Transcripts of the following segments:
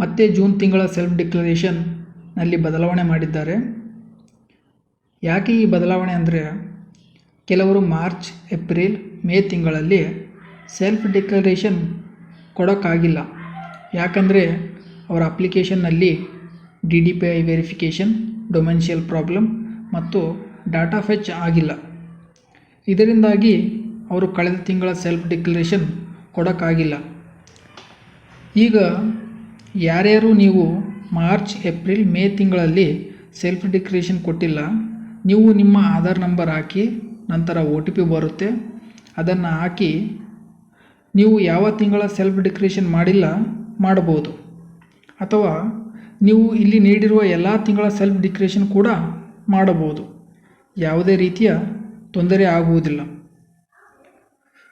ಮತ್ತೆ ಜೂನ್ ತಿಂಗಳ ಸೆಲ್ಫ್ ಡಿಕ್ಲರೇಷನ್ನಲ್ಲಿ ಬದಲಾವಣೆ ಮಾಡಿದ್ದಾರೆ. ಯಾಕೆ ಈ ಬದಲಾವಣೆ ಅಂದರೆ, ಕೆಲವರು ಮಾರ್ಚ್, ಏಪ್ರಿಲ್, ಮೇ ತಿಂಗಳಲ್ಲಿ ಸೆಲ್ಫ್ ಡಿಕ್ಲರೇಷನ್ ಕೊಡೋಕ್ಕಾಗಿಲ್ಲ. ಯಾಕಂದರೆ ಅವರ ಅಪ್ಲಿಕೇಶನ್ನಲ್ಲಿ DDPI ವೆರಿಫಿಕೇಷನ್, ಡೊಮೆನ್ಷಿಯಲ್ ಪ್ರಾಬ್ಲಮ್ ಮತ್ತು ಡಾಟಾ ಫೆಚ್ ಆಗಿಲ್ಲ. ಇದರಿಂದಾಗಿ ಅವರು ಕಳೆದ ತಿಂಗಳ ಸೆಲ್ಫ್ ಡಿಕ್ಲರೇಷನ್ ಕೊಡೋಕ್ಕಾಗಿಲ್ಲ. ಈಗ ಯಾರ್ಯಾರು ನೀವು ಮಾರ್ಚ್, ಏಪ್ರಿಲ್, ಮೇ ತಿಂಗಳಲ್ಲಿ ಸೆಲ್ಫ್ ಡಿಕ್ಲರೇಷನ್ ಕೊಟ್ಟಿಲ್ಲ, ನೀವು ನಿಮ್ಮ ಆಧಾರ್ ನಂಬರ್ ಹಾಕಿ ನಂತರ OTP ಬರುತ್ತೆ, ಅದನ್ನು ಹಾಕಿ ನೀವು ಯಾವ ತಿಂಗಳ ಸೆಲ್ಫ್ ಡಿಕ್ಲರೇಷನ್ ಮಾಡಿಲ್ಲ ಮಾಡಬಹುದು. ಅಥವಾ ನೀವು ಇಲ್ಲಿ ನೀಡಿರುವ ಎಲ್ಲ ತಿಂಗಳ ಸೆಲ್ಫ್ ಡಿಕ್ಲರೇಷನ್ ಕೂಡ ಮಾಡಬಹುದು. ಯಾವುದೇ ರೀತಿಯ ತೊಂದರೆ ಆಗುವುದಿಲ್ಲ.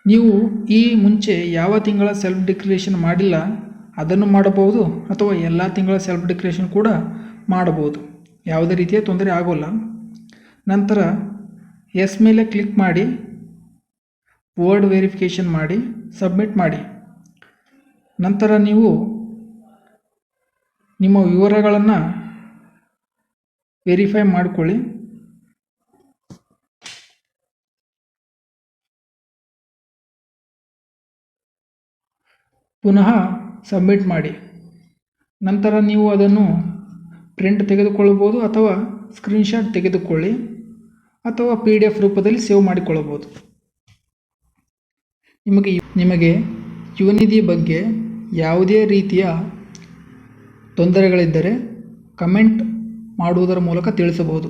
ನೀವು ಈ ಮುಂಚೆ ಯಾವ ತಿಂಗಳ ಸೆಲ್ಫ್ ಡಿಕ್ಲರೇಷನ್ ಮಾಡಿಲ್ಲ ಅದನ್ನು ಮಾಡಬಹುದು, ಅಥವಾ ಎಲ್ಲ ತಿಂಗಳ ಸೆಲ್ಫ್ ಡಿಕ್ಲರೇಷನ್ ಕೂಡ ಮಾಡಬಹುದು. ಯಾವುದೇ ರೀತಿಯ ತೊಂದರೆ ಆಗೋಲ್ಲ. ನಂತರ ಎಸ್ ಮೇಲೆ ಕ್ಲಿಕ್ ಮಾಡಿ ವರ್ಡ್ ವೆರಿಫಿಕೇಷನ್ ಮಾಡಿ ಸಬ್ಮಿಟ್ ಮಾಡಿ. ನಂತರ ನೀವು ನಿಮ್ಮ ವಿವರಗಳನ್ನು ವೆರಿಫೈ ಮಾಡಿಕೊಳ್ಳಿ. ಪುನಃ ಸಬ್ಮಿಟ್ ಮಾಡಿ. ನಂತರ ನೀವು ಅದನ್ನು ಪ್ರಿಂಟ್ ತೆಗೆದುಕೊಳ್ಳಬಹುದು, ಅಥವಾ ಸ್ಕ್ರೀನ್ಶಾಟ್ ತೆಗೆದುಕೊಳ್ಳಿ, ಅಥವಾ PDF ರೂಪದಲ್ಲಿ ಸೇವ್ ಮಾಡಿಕೊಳ್ಳಬಹುದು. ನಿಮಗೆ ಯುವನಿಧಿ ಬಗ್ಗೆ ಯಾವುದೇ ರೀತಿಯ ತೊಂದರೆಗಳಿದ್ದರೆ ಕಮೆಂಟ್ ಮಾಡುವುದರ ಮೂಲಕ ತಿಳಿಸಬಹುದು.